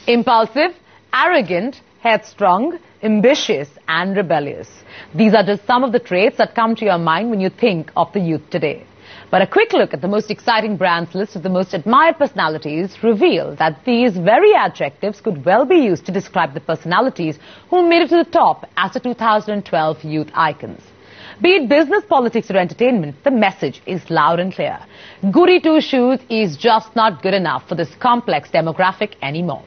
Impulsive, arrogant, headstrong, ambitious and rebellious. These are just some of the traits that come to your mind when you think of the youth today. But a quick look at the most exciting brands list of the most admired personalities reveal that these very adjectives could well be used to describe the personalities who made it to the top as the 2012 youth icons. Be it business, politics or entertainment, the message is loud and clear. Goody two-shoes is just not good enough for this complex demographic anymore.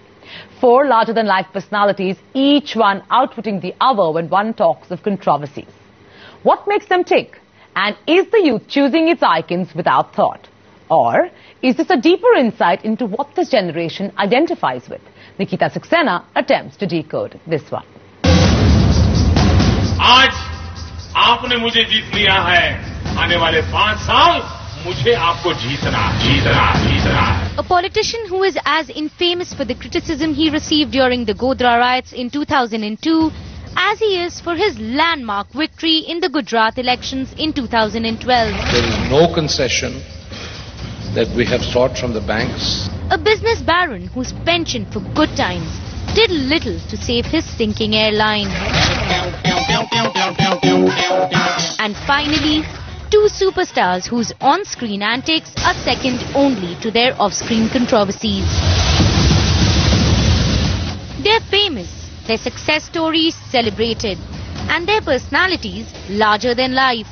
4 larger-than-life personalities, each one outwitting the other when one talks of controversies. What makes them tick? And is the youth choosing its icons without thought? Or is this a deeper insight into what this generation identifies with? Nikita Saxena attempts to decode this one. आज आपने मुझे जीत लिया है. आने वाले 5 साल मुझे आपको जीतना. A politician who is as infamous for the criticism he received during the Godhra riots in 2002 as he is for his landmark victory in the Gujarat elections in 2012. There is no concession that we have sought from the banks. A business baron whose penchant for good times did little to save his sinking airline. And finally, 2 superstars whose on-screen antics are second only to their off-screen controversies. They're famous, their success stories celebrated, and their personalities larger than life.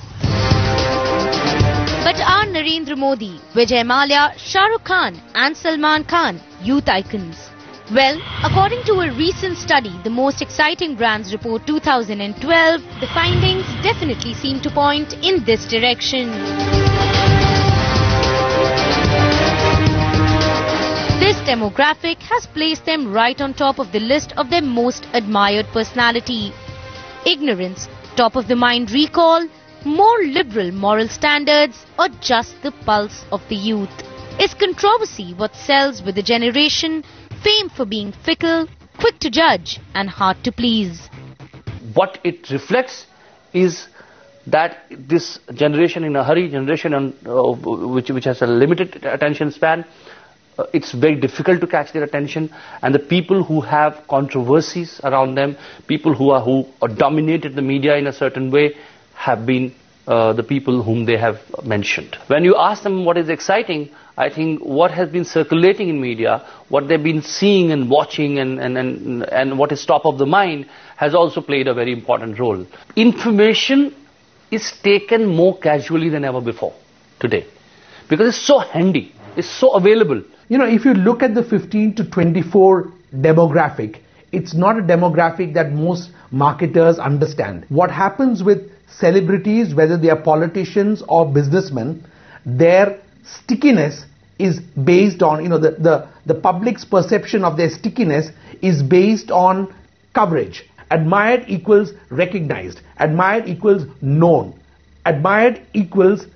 But are Narendra Modi, Vijay Mallya, Shah Rukh Khan and Salman Khan youth icons? Well, according to a recent study, the Most Exciting Brands Report 2012, the findings definitely seem to point in this direction. This demographic has placed them right on top of the list of their most admired personality. Ignorance, top of the mind recall, more liberal moral standards, or just the pulse of the youth? Is controversy what sells with the generation? Fame for being fickle, quick to judge and hard to please? What it reflects is that this generation in a hurry, which has a limited attention span, it's very difficult to catch their attention, and the people who have controversies around them, people who are dominated the media in a certain way, have been the people whom they have mentioned. When you ask them what is exciting, I think what has been circulating in media, what they've been seeing and watching and what is top of the mind has also played a very important role. Information is taken more casually than ever before today because it's so handy, it's so available. You know, if you look at the 15 to 24 demographic, it's not a demographic that most marketers understand. What happens with celebrities, whether they are politicians or businessmen, their stickiness is based on, the public's perception of their stickiness is based on coverage. Admired equals recognized. Admired equals known. Admired equals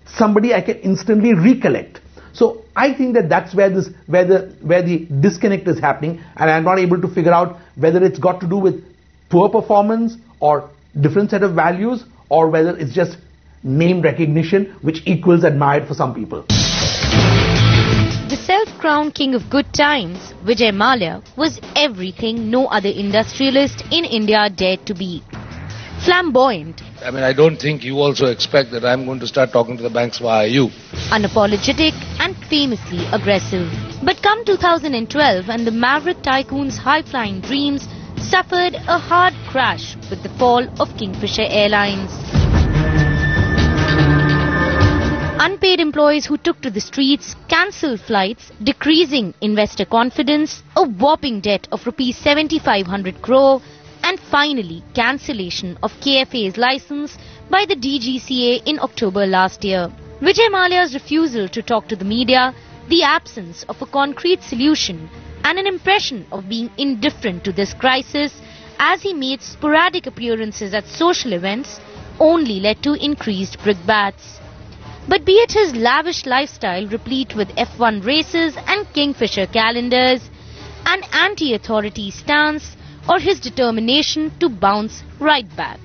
somebody I can instantly recollect. So I think that that's where the disconnect is happening, and I'm not able to figure out whether it's got to do with poor performance or different set of values, or whether it's just name recognition which equals admired for some people. The self-crowned king of good times, Vijay Mallya, was everything no other industrialist in India dared to be. Flamboyant. I mean, I don't think you also expect that I'm going to start talking to the banks via you. Unapologetic and famously aggressive. But come 2012 and the maverick tycoon's high-flying dreams suffered a hard crash with the fall of Kingfisher Airlines. Unpaid employees who took to the streets, cancelled flights, decreasing investor confidence, a whopping debt of Rs 7,500 crore, and finally cancellation of KFA's license by the DGCA in October last year. Vijay Mallya's refusal to talk to the media, the absence of a concrete solution, and an impression of being indifferent to this crisis as he made sporadic appearances at social events only led to increased brickbats. But be it his lavish lifestyle replete with F1 races and Kingfisher calendars, an anti-authority stance, or his determination to bounce right back,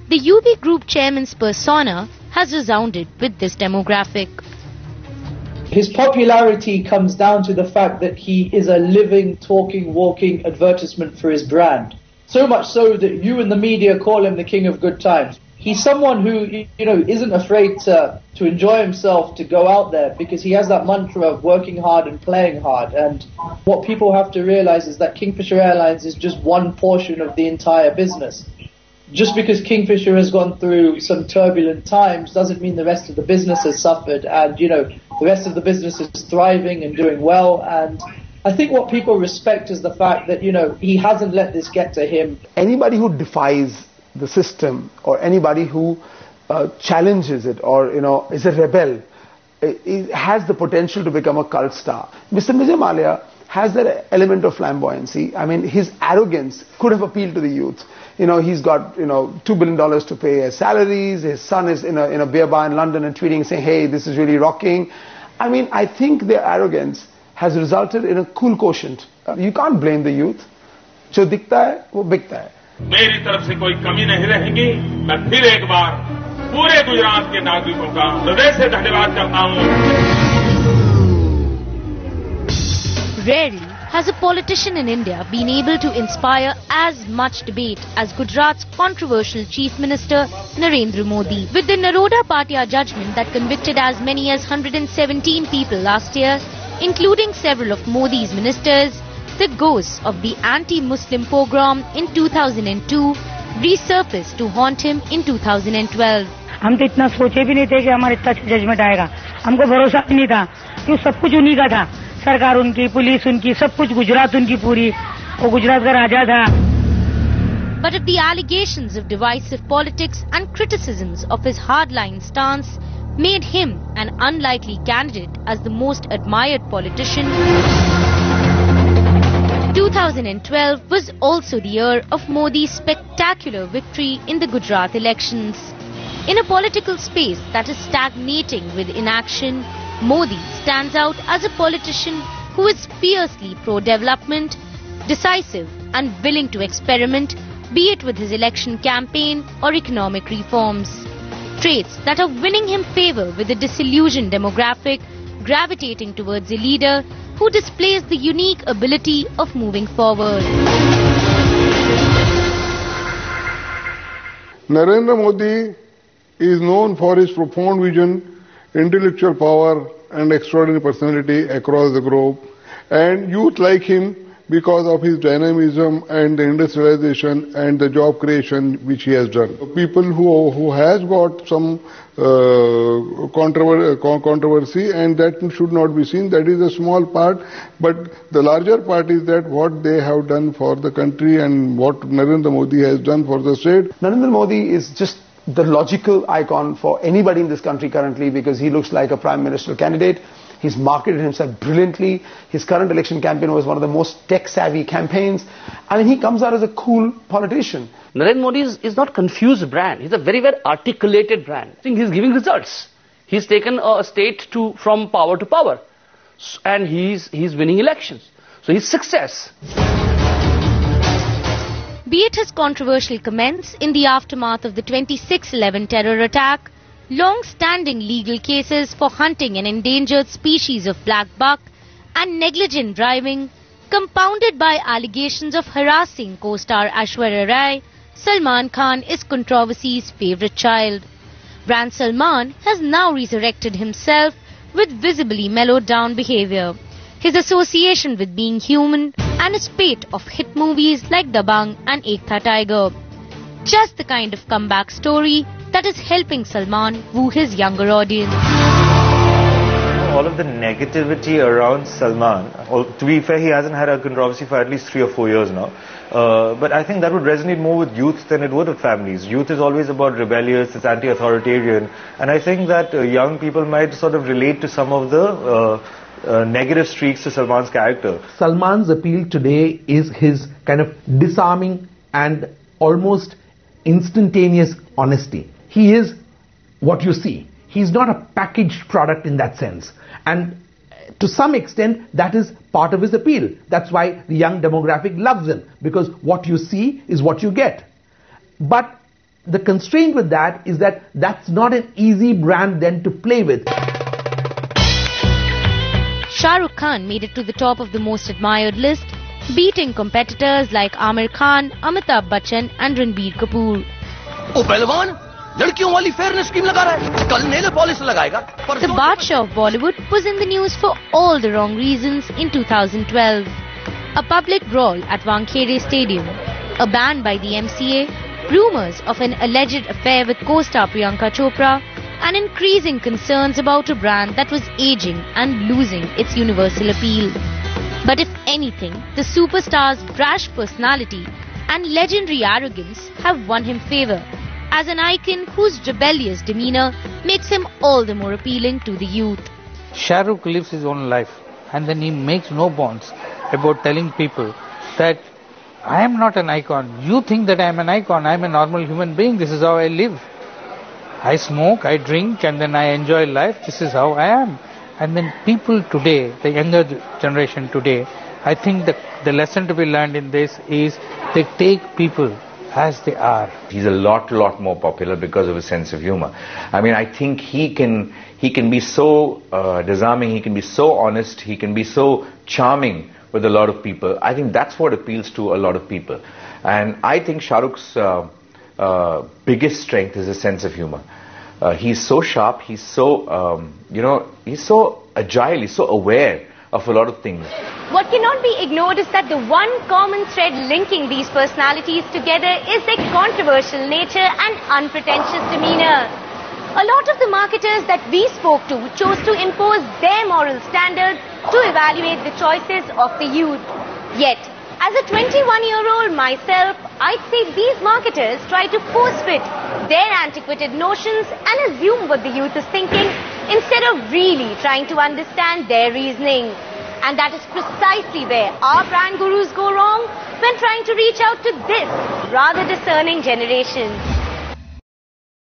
the UB Group chairman's persona has resounded with this demographic. His popularity comes down to the fact that he is a living, talking, walking advertisement for his brand. So much so that you and the media call him the king of good times. He's someone who, isn't afraid to enjoy himself, to go out there, because he has that mantra of working hard and playing hard. And what people have to realize is that Kingfisher Airlines is just one portion of the entire business. Just because Kingfisher has gone through some turbulent times doesn't mean the rest of the business has suffered. And, the rest of the business is thriving and doing well. And I think what people respect is the fact that, he hasn't let this get to him. Anybody who defies the system, or anybody who challenges it, or is a rebel, has the potential to become a cult star. Mr. Vijay Mallya has that element of flamboyancy. I mean, his arrogance could have appealed to the youth. He's got $2 billion to pay as salaries. His son is in a beer bar in London and tweeting saying, "Hey, this is really rocking." I mean, I think their arrogance has resulted in a cool quotient. You can't blame the youth. जो दिखता है वो बिकता है. मेरी तरफ से कोई कमी नहीं रहेगी. मैं फिर एक बार पूरे गुजरात के नागरिकों का हृदय से धन्यवाद करता हूं. Rarely has a politician in India been able to inspire as much debate as Gujarat's controversial Chief Minister Narendra Modi. With the Naroda Bhatia judgment that convicted as many as 117 people last year, including several of Modi's ministers, the ghosts of the anti-Muslim pogrom in 2002 resurfaced to haunt him in 2012. हम तो इतना सोचे भी नहीं थे कि हमारा इतना अच्छा जजमेंट आएगा. हमको भरोसा भी नहीं था कि सब कुछ उन्हीं का था. सरकार उनकी, पुलिस उनकी, सब कुछ गुजरात उनकी पूरी. वो गुजरात का राजा था. But if the allegations of divisive politics and criticisms of his hardline stance made him an unlikely candidate as the most admired politician, 2012 was also the year of Modi's spectacular victory in the Gujarat elections. In a political space that is stagnating with inaction, Modi stands out as a politician who is fiercely pro-development, decisive and willing to experiment, be it with his election campaign or economic reforms. Traits that are winning him favor with a disillusioned demographic gravitating towards a leader who displays the unique ability of moving forward. Narendra Modi is known for his profound vision, intellectual power and extraordinary personality across the globe, and youth like him because of his dynamism and the industrialization and the job creation which he has done. People who has got some controversy, and that should not be seen. That is a small part, but the larger part is that what they have done for the country and what Narendra Modi has done for the state. Narendra Modi is just the logical icon for anybody in this country currently, because he looks like a prime ministerial candidate. He's marketed himself brilliantly. His current election campaign was one of the most tech-savvy campaigns. I mean, he comes out as a cool politician. Narendra Modi is not confused brand. He's a very, very articulated brand. I think he's giving results. He's taken a state from power to power. And he's winning elections. So he's success. Be it his controversial comments in the aftermath of the 26/11 terror attack, long-standing legal cases for hunting an endangered species of black buck, and negligent driving, compounded by allegations of harassing co-star Aishwarya Rai, Salman Khan is controversy's favourite child. Brand Salman has now resurrected himself with visibly mellowed down behaviour, his association with being human, and a spate of hit movies like Dabangg and Ek Tha Tiger. Just the kind of comeback story that is helping Salman woo his younger audience. All of the negativity around Salman, to be fair, he hasn't had a controversy for at least 3 or 4 years now. But I think that would resonate more with youth than it would with families. Youth is always about rebellious, it's anti-authoritarian. And I think that young people might sort of relate to some of the negative streaks to Salman's character. Salman's appeal today is his kind of disarming and almost instantaneous honesty. He is what you see. He's not a packaged product in that sense. And to some extent, that is part of his appeal. That's why the young demographic loves him, because what you see is what you get. But the constraint with that is that that's not an easy brand then to play with. Shah Rukh Khan made it to the top of the most admired list, beating competitors like Amir Khan, Amitabh Bachchan and Ranbir Kapoor. Oh, Pehlwan! The Badshah of Bollywood was in the news for all the wrong reasons in 2012. A public brawl at Wankhede Stadium, a ban by the MCA, rumours of an alleged affair with co-star Priyanka Chopra, and increasing concerns about a brand that was aging and losing its universal appeal. But if anything, the superstar's brash personality and legendary arrogance have won him favour as an icon whose rebellious demeanour makes him all the more appealing to the youth. Shah Rukh lives his own life, and then he makes no bonds about telling people that I am not an icon. You think that I am an icon. I am a normal human being. This is how I live. I smoke, I drink, and then I enjoy life. This is how I am. And then people today, the younger generation today, I think the lesson to be learned in this is they take people as they are. He's a lot more popular because of his sense of humor. I mean, I think he can be so disarming, he can be so honest, he can be so charming with a lot of people. I think that's what appeals to a lot of people. And I think Shah Rukh's biggest strength is his sense of humor. He's so sharp, he's so, he's so agile, he's so aware of a lot of things. What cannot be ignored is that the one common thread linking these personalities together is their controversial nature and unpretentious demeanour. A lot of the marketers that we spoke to chose to impose their moral standards to evaluate the choices of the youth. Yet, as a 21-year-old myself, I'd say these marketers try to force-fit their antiquated notions and assume what the youth is thinking instead of really trying to understand their reasoning. And that is precisely where our brand gurus go wrong when trying to reach out to this rather discerning generation.